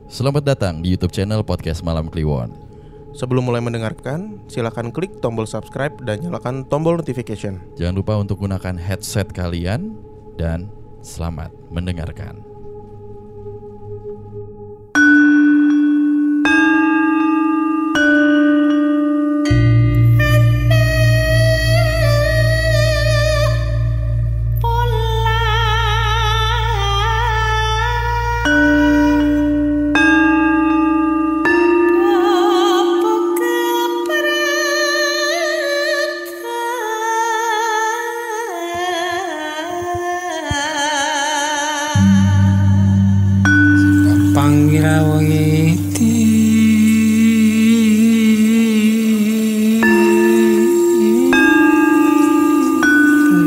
Selamat datang di YouTube channel Podcast Malam Kliwon. Sebelum mulai mendengarkan, silakan klik tombol subscribe dan nyalakan tombol notification. Jangan lupa untuk gunakan headset kalian dan selamat mendengarkan. Pangira wangiti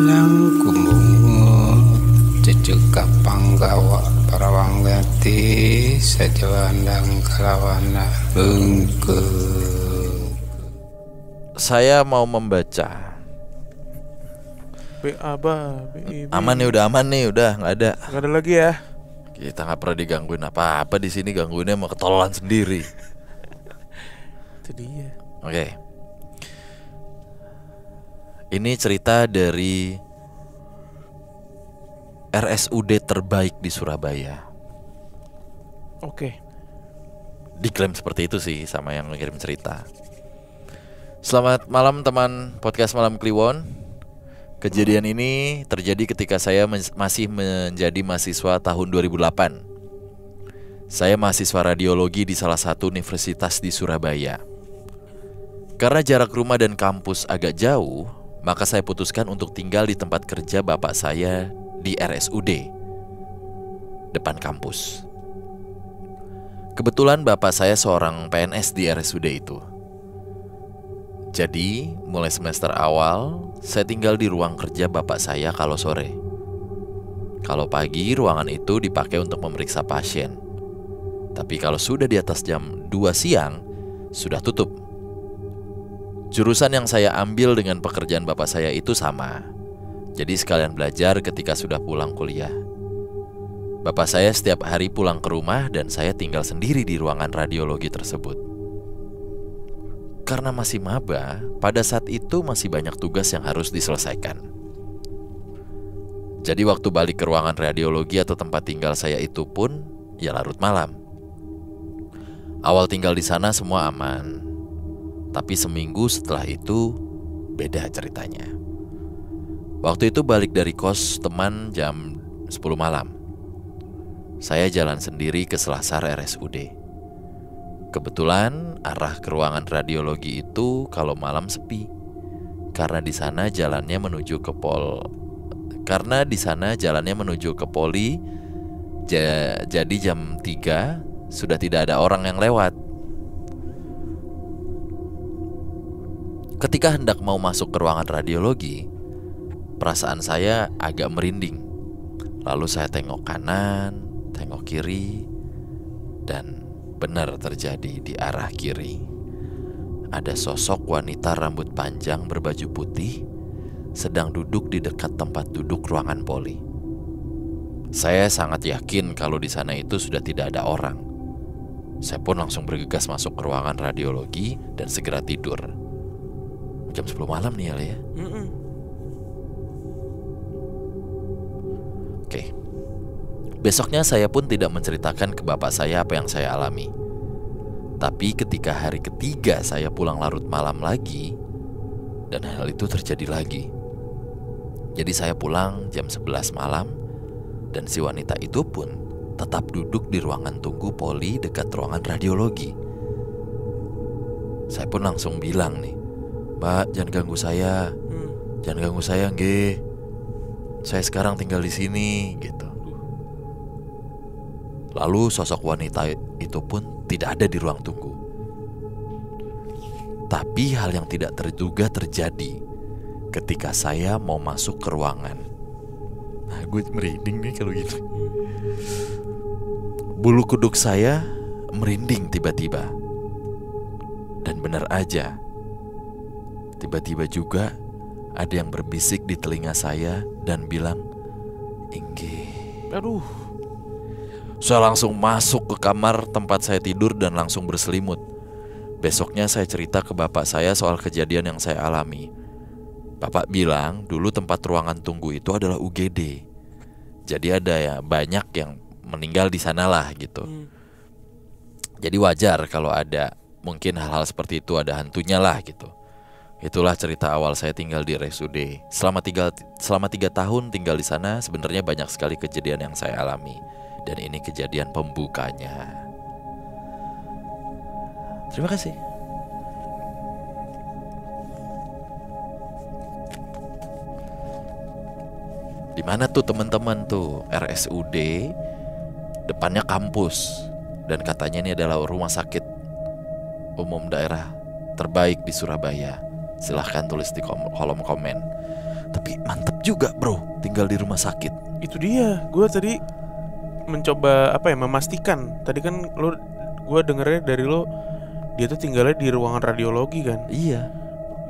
yang kumbungu cucuk kapanggawa para wanggati sajawandang kalawana bengke. Saya mau membaca. Aman nih, udah nggak ada. Nggak ada lagi ya. Kita nggak pernah digangguin apa-apa di sini, gangguinnya mau ketololan sendiri. Itu dia. Oke. Ini cerita dari RSUD terbaik di Surabaya. Oke. Diklaim seperti itu sih sama yang mengirim cerita. Selamat malam teman podcast Malam Kliwon. Kejadian ini terjadi ketika saya masih menjadi mahasiswa tahun 2008. Saya mahasiswa radiologi di salah satu universitas di Surabaya. Karena jarak rumah dan kampus agak jauh, maka saya putuskan untuk tinggal di tempat kerja bapak saya di RSUD, depan kampus. Kebetulan bapak saya seorang PNS di RSUD itu. Jadi, mulai semester awal, saya tinggal di ruang kerja bapak saya kalau sore. Kalau pagi, ruangan itu dipakai untuk memeriksa pasien. Tapi kalau sudah di atas jam 2 siang, sudah tutup. Jurusan yang saya ambil dengan pekerjaan bapak saya itu sama. Jadi sekalian belajar ketika sudah pulang kuliah. Bapak saya setiap hari pulang ke rumah dan saya tinggal sendiri di ruangan radiologi tersebut. Karena masih maba, pada saat itu masih banyak tugas yang harus diselesaikan. Jadi waktu balik ke ruangan radiologi atau tempat tinggal saya itu pun ya larut malam. Awal tinggal di sana semua aman. Tapi seminggu setelah itu beda ceritanya. Waktu itu balik dari kos teman jam 10 malam. Saya jalan sendiri ke selasar RSUD. Kebetulan arah ke ruangan radiologi itu kalau malam sepi. Karena di sana jalannya menuju ke poli. Jadi jam 3 sudah tidak ada orang yang lewat. Ketika hendak mau masuk ke ruangan radiologi, perasaan saya agak merinding. Lalu saya tengok kanan, tengok kiri, dan benar terjadi di arah kiri. Ada sosok wanita rambut panjang berbaju putih sedang duduk di dekat tempat duduk ruangan poli. Saya sangat yakin kalau di sana itu sudah tidak ada orang. Saya pun langsung bergegas masuk ke ruangan radiologi dan segera tidur. Jam 10 malam nih ya. Oke. Besoknya saya pun tidak menceritakan ke bapak saya apa yang saya alami. Tapi ketika hari ketiga saya pulang larut malam lagi, dan hal itu terjadi lagi. Jadi saya pulang jam 11 malam, dan si wanita itu pun tetap duduk di ruangan tunggu poli dekat ruangan radiologi. Saya pun langsung bilang nih, "Mbak, jangan ganggu saya. Jangan ganggu saya, nggih. Saya sekarang tinggal di sini," gitu. Lalu sosok wanita itu pun tidak ada di ruang tunggu. Tapi hal yang tidak terduga terjadi ketika saya mau masuk ke ruangan. Nah, gue merinding nih kalau gitu. Bulu kuduk saya merinding tiba-tiba. Dan benar aja, tiba-tiba juga ada yang berbisik di telinga saya dan bilang, "Inggih." Aduh. Saya langsung masuk ke kamar tempat saya tidur dan langsung berselimut. Besoknya saya cerita ke bapak saya soal kejadian yang saya alami. Bapak bilang dulu tempat ruangan tunggu itu adalah UGD. Jadi ada ya banyak yang meninggal di sana lah gitu. Jadi wajar kalau ada mungkin hal-hal seperti itu, ada hantunya lah gitu. Itulah cerita awal saya tinggal di RSUD. Selama 3 tahun tinggal di sana, sebenarnya banyak sekali kejadian yang saya alami. Dan ini kejadian pembukanya. Terima kasih. Di mana tuh teman-teman tuh? RSUD, depannya kampus. Dan katanya ini adalah rumah sakit umum daerah terbaik di Surabaya. Silahkan tulis di kolom komen. Tapi mantep juga bro, tinggal di rumah sakit. Itu dia, gue tadi mencoba memastikan. Tadi kan gue dengernya dari lo, dia tuh tinggalnya di ruangan radiologi kan. Iya.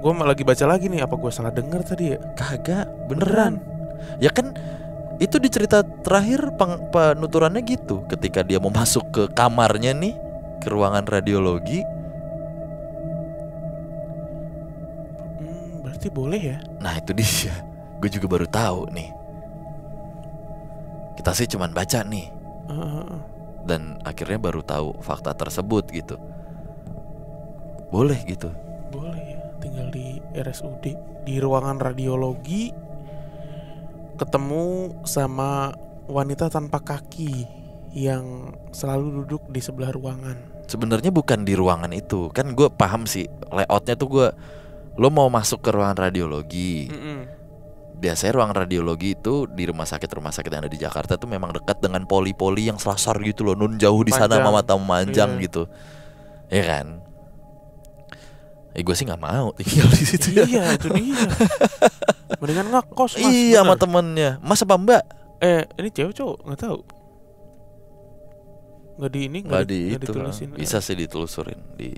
Gue lagi baca lagi nih, apa gue salah denger tadi ya? Kagak, beneran. Ya kan itu di cerita terakhir penuturannya gitu. Ketika dia mau masuk ke kamarnya nih, ke ruangan radiologi. Berarti boleh ya? Nah itu dia. Gue juga baru tahu nih. Kita sih cuman baca nih. Dan akhirnya baru tahu fakta tersebut gitu. Boleh gitu. Boleh ya, tinggal di RSUD, di ruangan radiologi, ketemu sama wanita tanpa kaki yang selalu duduk di sebelah ruangan. Sebenarnya bukan di ruangan itu. Kan gue paham sih layoutnya tuh lo mau masuk ke ruangan radiologi. Biasanya ruang radiologi itu di rumah sakit yang ada di Jakarta tuh memang dekat dengan poli-poli yang selasar gitu loh, nun jauh di sana sama mata memanjang gitu. Ya kan? Gue sih nggak mau tinggal di situ. Iya, itu dia. Mendingan ngekos mas. Iya, sama temennya. Mas apa mbak? Ini cewek cowok nggak tahu. Nggak ditulisin. Bisa sih ditelusurin di.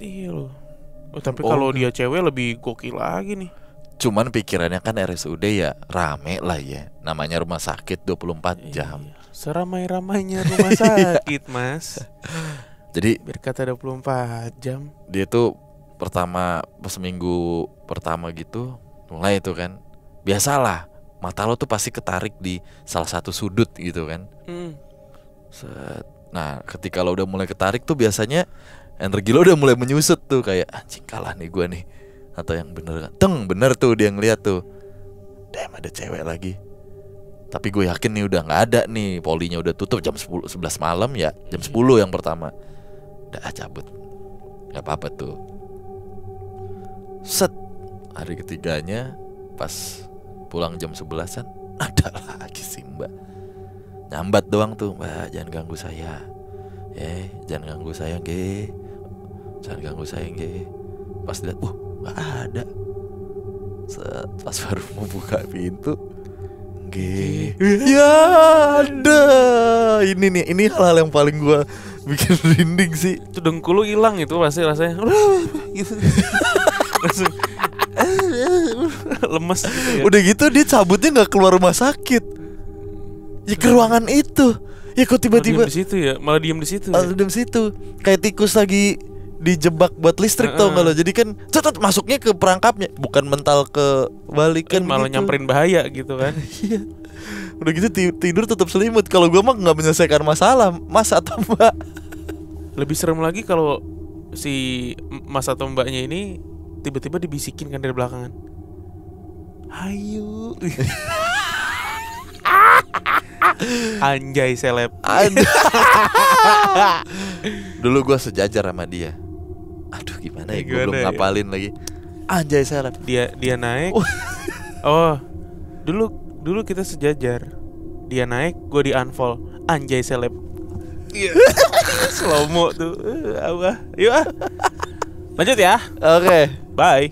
Iya loh. Tapi kalau dia cewek lebih gokil lagi nih. Cuman pikirannya kan RSUD ya rame lah ya. Namanya rumah sakit 24 jam. Seramai-ramainya rumah sakit mas. Jadi berkata 24 jam. Dia tuh pas minggu pertama gitu mulai itu kan. Biasalah mata lo tuh pasti ketarik di salah satu sudut gitu kan. Nah ketika lo udah mulai ketarik tuh biasanya energi lo udah mulai menyusut tuh. Kayak anjing kalah nih gue nih. Atau yang bener kan, bener tuh dia ngeliat tuh, damn ada cewek lagi. Tapi gue yakin nih udah gak ada nih, polinya udah tutup jam 11 malam ya. Jam 10 yang pertama. Udah cabut, gak apa-apa tuh. Set, hari ketiganya pas pulang jam 11-an ada lagi sih mbak. Nyambat doang tuh, mbak jangan ganggu saya. Jangan ganggu saya ge. Jangan ganggu saya ge. Pas lihat, gak ada. Pas baru mau buka pintu, ya ada. Ini hal-hal yang paling gue bikin merinding sih. Itu dengkul lu hilang itu pasti rasanya. Gitu. Langsung lemes gitu ya. Udah gitu dia cabutnya gak keluar rumah sakit, ya ke ruangan itu. Ya kok tiba-tiba malah diem di situ. Kayak tikus lagi dijebak buat listrik tau gak lo. Jadi kan masuknya ke perangkapnya, bukan mental ke balikan malah gitu. Nyamperin bahaya gitu kan. Iya. Udah gitu tidur tutup selimut. Kalau gue mah gak menyelesaikan masalah, mas atau mbak. Lebih serem lagi kalau si mas atau mbaknya ini tiba-tiba dibisikin kan dari belakangan, ayo. Anjay seleb. Dulu gue sejajar sama dia. Aduh gimana ya, gue belum ngapalin lagi. Anjay seleb. Dia naik. Dulu kita sejajar. Dia naik, gue di unfollow. Anjay seleb. Slow mo tuh. Yuk. Lanjut ya. Oke. Bye.